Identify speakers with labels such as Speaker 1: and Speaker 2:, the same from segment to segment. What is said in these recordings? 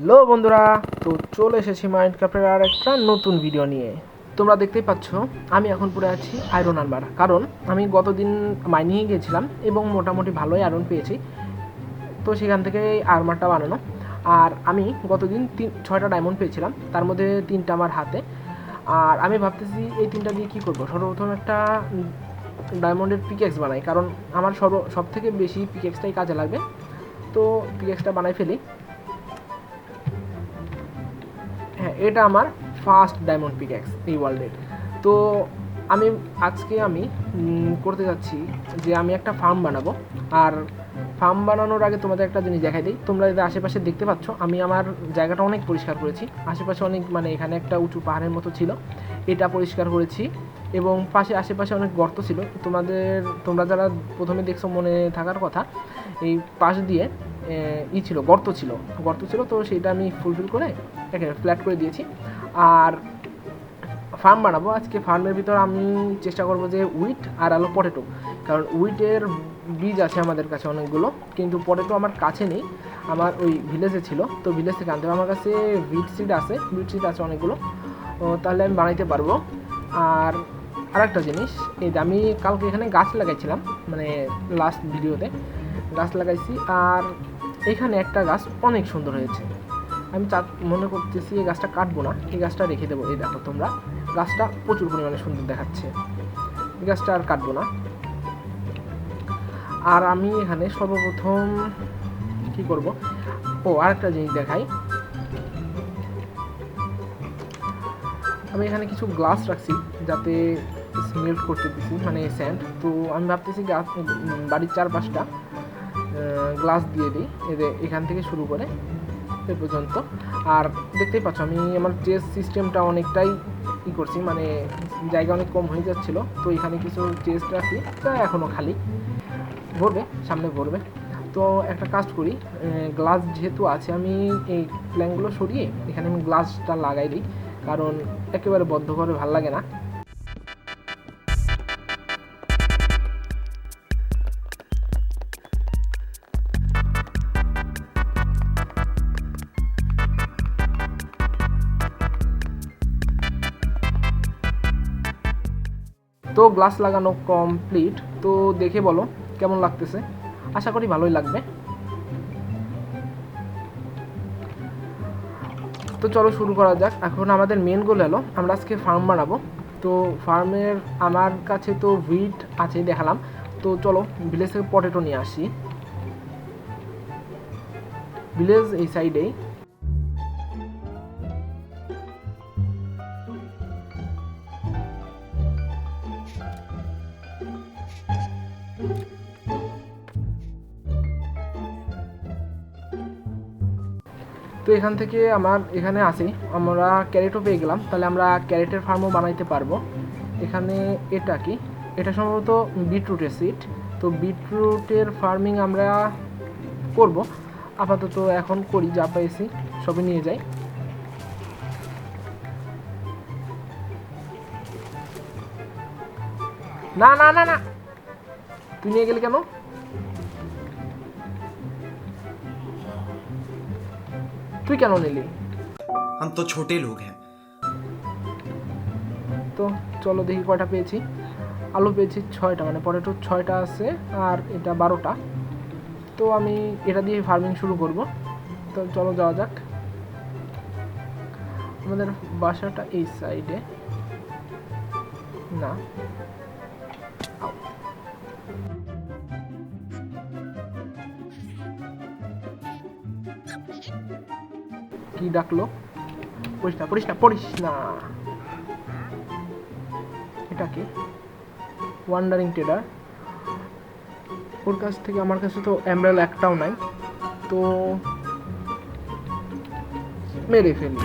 Speaker 1: Hello বন্ধুরা, তো চলে এসেছি মাইনক্রাফটের আর একটা নতুন ভিডিও নিয়ে। তোমরা দেখতেই পাচ্ছ আমি এখন পড়ে আছি আয়রন আনবার, কারণ আমি গতদিন মাইনিংয়ে গিয়েছিলাম এবং মোটামুটি ভালোই আয়রন পেয়েছি। তো সেখান থেকে আর্মারটা বানানো। আর আমি গতদিন 6টা ডায়মন্ড পেয়েছিলাম, তার মধ্যে 3টা আমার হাতে। আর আমি ভাবতেছি এই 3টা দিয়ে কী করবো। সর্বপ্রথম একটা ডায়মন্ডের পিকেক্স বানাই, কারণ আমার সব থেকে বেশি পিকেক্সটাই কাজে লাগবে। তো পিকেক্সটা বানাই ফেলি। হ্যাঁ, এটা আমার ফার্স্ট ডায়মন্ড পিক্যাক্স এই ওয়ার্ল্ডের। তো আজকে আমি করতে যাচ্ছি যে আমি একটা ফার্ম বানাবো। আর ফার্ম বানানোর আগে তোমাদের একটা জিনিস দেখাই দিই। তোমরা যদি আশেপাশে দেখতে পাচ্ছ, আমি আমার জায়গাটা অনেক পরিষ্কার করেছি। আশেপাশে অনেক এখানে একটা উঁচু পাহাড়ের মতো ছিল, এটা পরিষ্কার করেছি। এবং আশেপাশে অনেক গর্ত ছিল। তোমরা যারা প্রথমে দেখছো, মনে থাকার কথা, এই পাশ দিয়ে গর্ত ছিল। তো সেইটা আমি ফুলফিল করে এখানে ফ্ল্যাট করে দিয়েছি। আর ফার্ম বানাবো আজকে। ফার্মের ভিতর আমি চেষ্টা করবো যে উইট আর আলো পটেটো, কারণ উইটের বীজ আছে আমাদের কাছে অনেকগুলো, কিন্তু পটেটো আমার কাছে নেই। আমার ওই ভিলেজে ছিল, তো ভিলেজ থেকে আনতে হবে। আমার কাছে বিট সিড আছে অনেকগুলো, তাহলে আমি বানাইতে পারবো। আর আরেকটা জিনিস, এই যে আমি কালকে এখানে গাছ লাগাইছিলাম, লাস্ট ভিডিওতে গাছ লাগাইছি। আর এখানে একটা গাছ অনেক সুন্দর হয়েছে। আমি মনে করতেছি এই গাছটা কাটবো না, এই গাছটা রেখে দেবো। এই দেখো তোমরা, গাছটা প্রচুর পরিমাণে সুন্দর দেখাচ্ছে। এই গাছটা আর কাটবো না। আর আমি এখানে সর্বপ্রথম কি করব, আরেকটা জিনিস দেখাই। আমি এখানে কিছু গ্লাস রাখছি, যাতে স্মেল্ট করতে দিচ্ছি, স্যান্ড। তো আমি ভাবতেছি বাড়ির 4-5টা গ্লাস দিয়ে দিই, এখান থেকে শুরু করে এ পর্যন্ত। আর দেখতেই পাচ্ছ আমি আমার চেস্ট সিস্টেমটা অনেকটাই করছি, জায়গা অনেক কম হয়ে যাচ্ছিলো। তো এখানে কিছু চেস্ট রাখি, তা এখনও খালি, সামনে ভরবে। তো একটা কাজ করি, গ্লাস যেহেতু আছে, আমি এই প্ল্যানগুলো সরিয়ে এখানে আমি গ্লাসটা লাগাই দিই, কারণ একেবারে বদ্ধ করে ভালো লাগে না। তো গ্লাস লাগানো কমপ্লিট। তো দেখে বলো কেমন লাগতেছে, আশা করি ভালোই লাগবে। তো চলো শুরু করা যাক। এখন আমাদের মেন গোল হলো আমরা আজকে ফার্ম বানাবো। তো ফার্মের আমার কাছে তো হুইট আছে, দেখালাম। তো চলো ভিলেজ থেকে পটেটো নিয়ে আসি। ভিলেজ এই সাইডেই। তো এখান থেকে আমার এখানে আসি, আমরা ক্যারেটও পেয়ে গেলাম, তাহলে আমরা ক্যারেটের ফার্মও বানাইতে পারবো। এখানে এটা কি, এটা সম্ভবত বিটরুটের সিড। তো বিটরুটের ফার্মিং আমরা করব আপাতত, এখন করি, যা পাইছি সবই নিয়ে যাই। না না না না, তুই নিয়ে গেলি কেন? তুই কেন নিলি?
Speaker 2: हम तो छोटे लोग हैं।
Speaker 1: তো চলো দেখি কয়টা পেয়েছি। আলু পেয়েছি 6টা, পটেটো 6টা আছে, আর এটা 12টা। তো আমি এটা দিয়ে ফার্মিং শুরু করব। তো চলো যাওয়া যাক। আমাদের বাসাটা এই সাইডে না, কি ডাকলো? পড়িস না। এটা কি? Wandering tedder. ওর কাছ থেকে আমার কাছে তো এমরাল্ড একটাও নাই, তো মেরে ফেলি।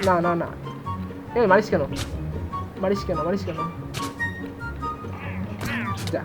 Speaker 1: না না না, মারিস কেন? যা,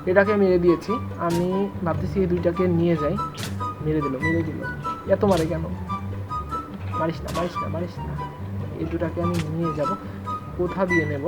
Speaker 1: এটাকে মেরে দিয়েছি। আমি ভাবতেছি এই দুইটাকে নিয়ে যাই। মেরে দিল। এত মারে কেন? মারিস না। এই দুটাকে আমি নিয়ে যাব। কোথা দিয়ে নেব?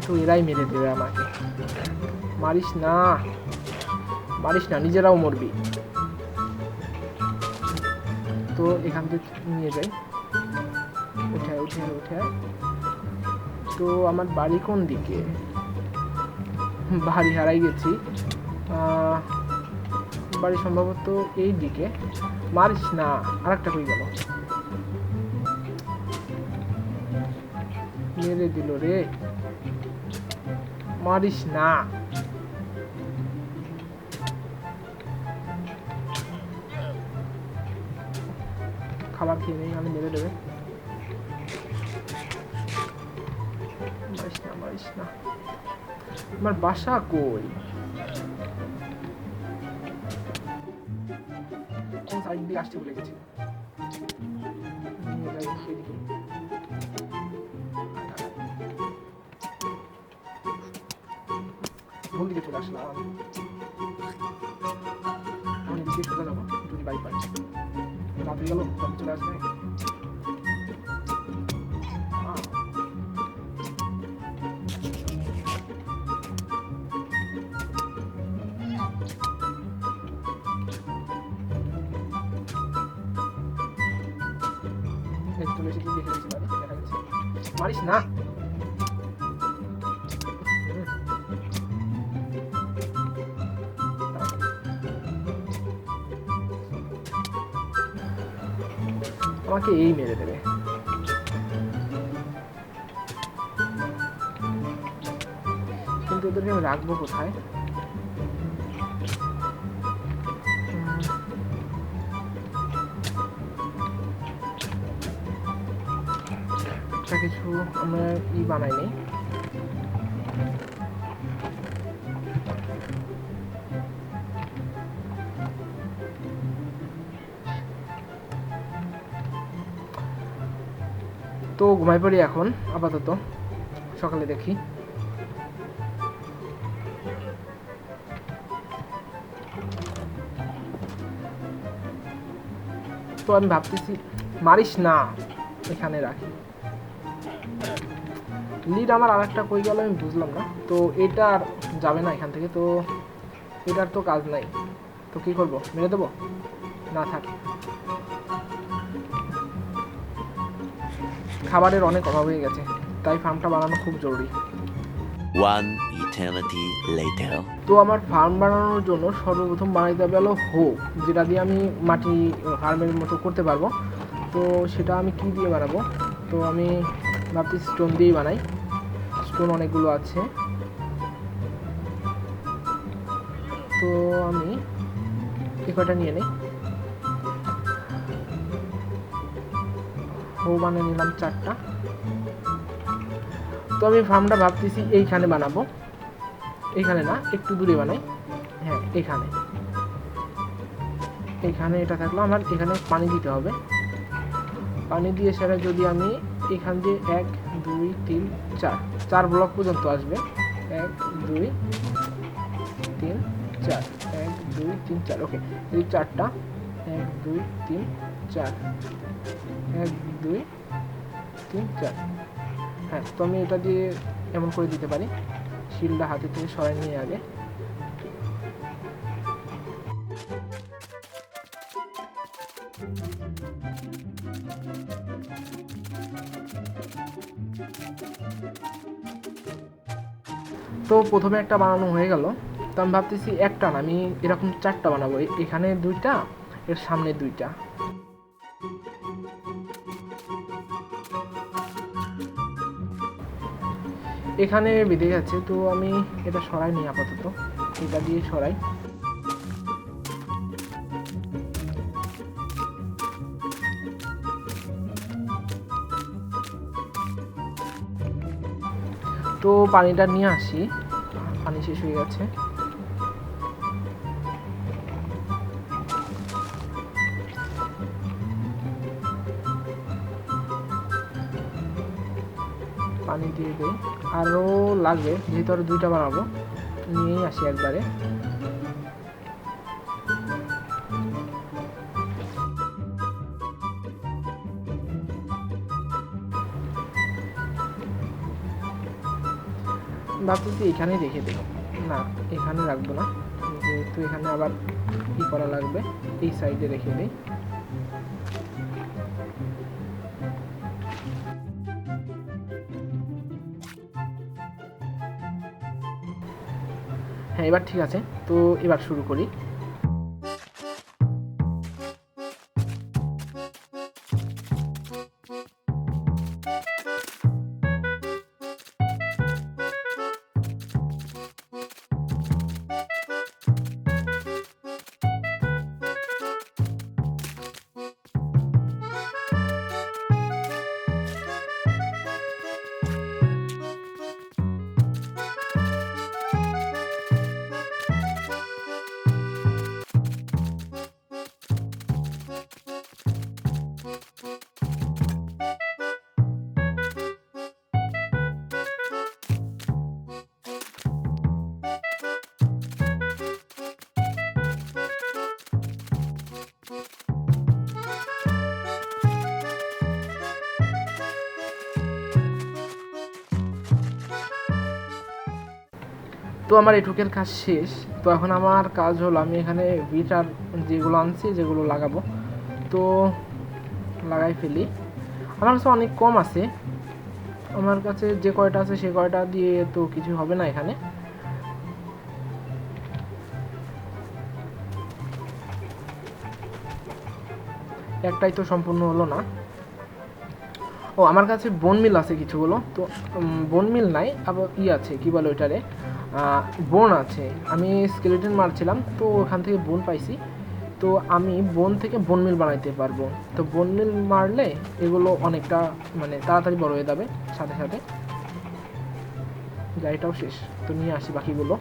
Speaker 1: তো এরাই মেরে দেবে আমাকে। মারিস না। মারিস না, নিজেরাও মরবি। তো এখান থেকে নিয়ে যাই, উঠায় উঠায় উঠায়। তো আমার বাড়ি কোন দিকে? বাড়ি হারাই গেছি। বাড়ি সম্ভবত এই দিকে। মারিস না, আরেকটা হয়ে গেল, মেরে দিল রে। মারিস না। খাবার খেয়ে নেই, আমি মেরে দেবে। মারিস না, মারিস না। আমার বাসা কই? কোন সাইড দিয়ে আসছে বলে গেছি। নিয়ে যাই সেদিকে। ভুল দিকে চলে আসলাম। আমি দিকে সোজা যাবো যদি বাড়ি পাই। রাত হয়ে গেল, তবে চলে আসবে। চলে এসেছি, দেখে গেছি বাড়ি, দেখা গেছে। মারিস না। আমাকে এই মেরে দেবে। কিন্তু ওদেরকে আমি রাখবো কোথায়? একটা কিছু আমরা বানাইনি। তো ঘুমাই পড়ি এখন আপাতত, সকালে দেখি। তো আমি ভাবতেছি, মারিস না, এখানে রাখি। লিড আমার আর একটা কই গেল আমি বুঝলাম না। তো এটা আর যাবে না এখান থেকে, তো এটার তো কাজ নাই। তো কি করব, মেরে দেবো? না থাক, খাবারের অনেক অভাব হয়ে গেছে, তাই ফার্মটা বানানো খুব জরুরি।
Speaker 3: One eternity later.
Speaker 1: তো আমার ফার্ম বানানোর জন্য সর্বপ্রথম বানাইতে হবে হলো হোপ, যেটা দিয়ে আমি মাটি ফার্মের মতো করতে পারবো। তো সেটা আমি কি দিয়ে বানাবো? তো আমি ভাবছি স্টোন দিয়েই বানাই। স্টোন অনেকগুলো আছে, তো আমি এই কয়টা নিয়ে নিই। হোপ বানিয়ে নিলাম 4টা। তো আমি ফার্মটা ভাবতেছি এইখানে বানাবো। এইখানে না, একটু দূরে বানাই। হ্যাঁ, এখানে এখানে এটা থাকলো। আমার এখানে পানি দিতে হবে। পানি দিয়ে সেটা যদি আমি এখান দিয়ে 1 2 3 4 4 ব্লক পর্যন্ত আসবে। 1 2 3 4 1 2 3 4। ওকে, এই 4টা 1 2 3 4 1 2 3 4। হ্যাঁ, তো আমি এটা দিয়ে এমন করে দিতে পারি। শিলটা হাতে থেকে সরাই নিয়ে আগে। তো প্রথমে একটা বানানো হয়ে গেল। তো আমি ভাবতেছি একটা না, আমি এরকম 4টা বানাবো। এখানে 2টা, এর সামনে 2টা। এখানে বেঁধে গেছে, তো আমি এটা সরাই নি আপাতত, এটা দিয়ে সরাই। তো পানিটা নিয়ে আসি, পানি শেষ হয়ে গেছে। পানি দিয়ে দিই, আরও লাগবে যেহেতু আরও 2টা বানাবো। নিয়েই আসি একবারে। ভাবতেছি এখানেই রেখে দেবো। না, এখানে রাখবো না, যে যেহেতু এখানে আবার কি করা লাগবে, এই সাইডে রেখে দিই। হ্যাঁ, এবার ঠিক আছে। তো এবার শুরু করি। তো আমার এটুকের কাজ শেষ। তো এখন আমার কাজ হলো, আমি এখানে বিটার যেগুলো আনছি যেগুলো লাগাবো, তো লাগাই ফেলি। আমার কাছে অনেক কম আছে, আমার কাছে যে কয়টা আছে সে কয়টা দিয়ে তো কিছু হবে না এখানে। একটাই তো সম্পূর্ণ হলো না। ও, আমার কাছে বোন মিল আছে কিছুগুলো, তো বোন মিল নাই, আবার আছে কি বলে ওইটারে, বোন আছে। আমি স্কেলেটন মারছিলাম, তো ওখান থেকে বোন পাইছি, তো আমি বোন থেকে বোন মিল বানাইতে পারবো। তো বোন মিল মারলে এগুলো অনেকটা মানে তাড়াতাড়ি বড় হয়ে যাবে সাথে সাথে। গাড়িটাও শেষ, তো নিয়ে আসি বাকিগুলো।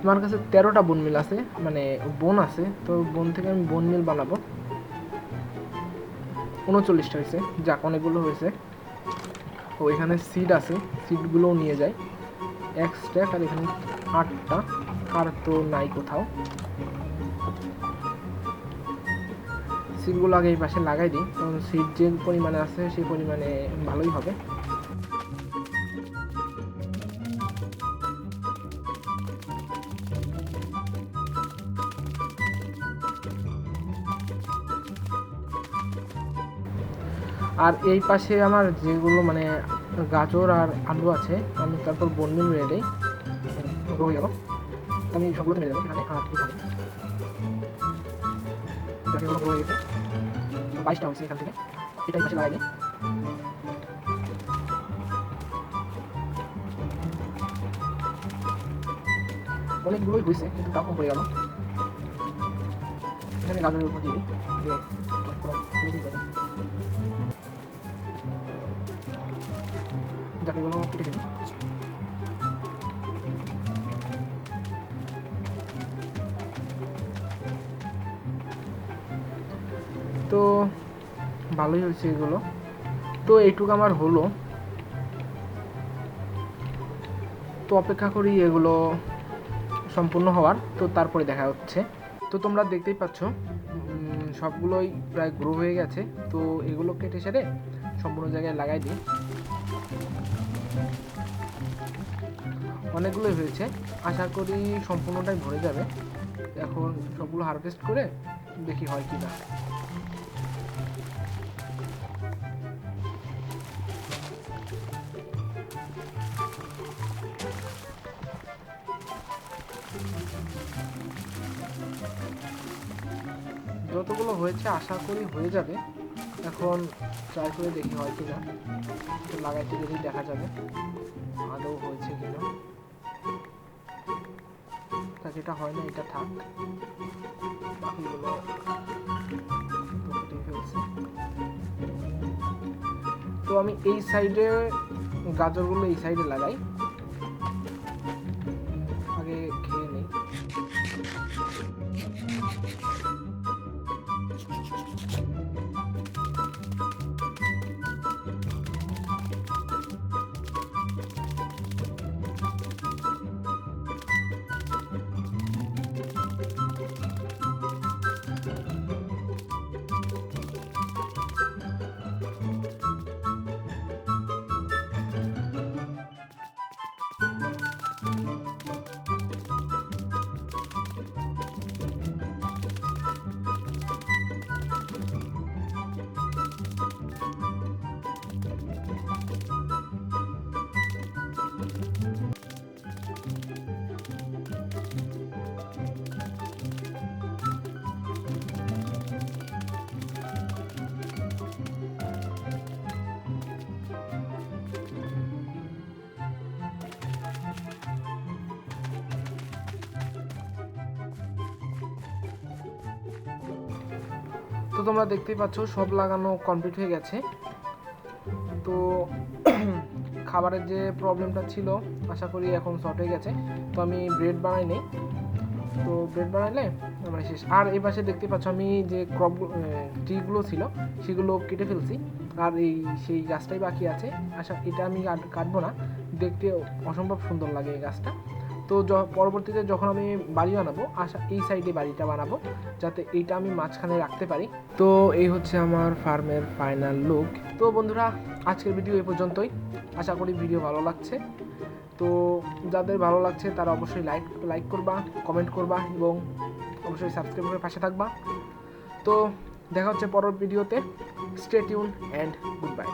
Speaker 1: আমার কাছে 13টা বোন মিল আছে, মানে বোন আছে। তো বোন থেকে আমি বোন মিল বানাবো। 39টা হয়েছে, যাক অনেকগুলো হয়েছে। ও, এখানে সিড আছে, সিডগুলোও নিয়ে যাই এক স্ট্যাক। আর এখানে 8টা, আর তো নাই কোথাও। সিডগুলো আগে এই পাশে লাগাই দিই, কারণ সিড যে পরিমাণে আছে সেই পরিমাণে ভালোই হবে। আর এই পাশে আমার যেগুলো মানে গাজর আর আলু আছে, আমি তারপর বনমিল মেরে দিই, হয়ে গেল। আমি সবগুলো মেরে দেবো এখানে। আর এখানে হয়ে গেছে 22টা হয়েছে এখান থেকে, এটাই পাশে লাগাই দিই। অনেকগুলোই হয়েছে, কিন্তু তাও কম হয়ে গেল। এখানে গাজরের উপর দিয়ে যাকে কোনো কেটে দিন। তো ভালোই হয়েছে এগুলো। তো এইটুকু আমার হলো, তো অপেক্ষা করি এগুলো সম্পূর্ণ হওয়ার, তো তারপরে দেখা হচ্ছে। তো তোমরা দেখতেই পাচ্ছ সবগুলোই প্রায় গ্রো হয়ে গেছে। তো এগুলো কেটে সেরে সম্পূর্ণ জায়গায় লাগাই দিই। অনেকগুলোই হয়েছে, আশা করি সম্পূর্ণটাই ভরে যাবে। এখন সবগুলো হারভেস্ট করে দেখি হয় কি না। যতগুলো হয়েছে আশা করি হয়ে যাবে। এখন ট্রাই করে দেখি হয় কিনা, তো লাগাইতে গেলেই দেখা যাবে আদৌ হয়েছে কিনা। তা যেটা হয় না এটা থাক, বাকিগুলো ফেলছে। তো আমি এই সাইডে গাজরগুলো এই সাইডে লাগাই, আগে খেয়ে নেই। তোমরা দেখতেই পাচ্ছ সব লাগানো কমপ্লিট হয়ে গেছে। তো খাবারের যে প্রবলেমটা ছিল আশা করি এখন সর্ট হয়ে গেছে। তো আমি ব্রেড বানাই নেই, তো ব্রেড বানাইলে আমার শেষ। আর এই পাশে দেখতে পাচ্ছ আমি যে ট্রিগুলো ছিল সেগুলো কেটে ফেলছি, আর সেই গাছটাই বাকি আছে। আশা এটা আমি কাটবো না, দেখতে অসম্ভব সুন্দর লাগে এই গাছটা। তো পরবর্তীতে যখন আমি বাড়ি বানাবো এই সাইডে বাড়িটা বানাবো, যাতে এইটা আমি মাঝখানে রাখতে পারি। তো এই হচ্ছে আমার ফার্মের ফাইনাল লুক। তো বন্ধুরা, আজকের ভিডিও এই পর্যন্তই। আশা করি ভিডিও ভালো লাগছে। তো যাদের ভালো লাগছে তারা অবশ্যই লাইক করবা, কমেন্ট করবা এবং অবশ্যই সাবস্ক্রাইব করে পাশে থাকবা। তো দেখা হচ্ছে পরের ভিডিওতে। Stay tune and good bye.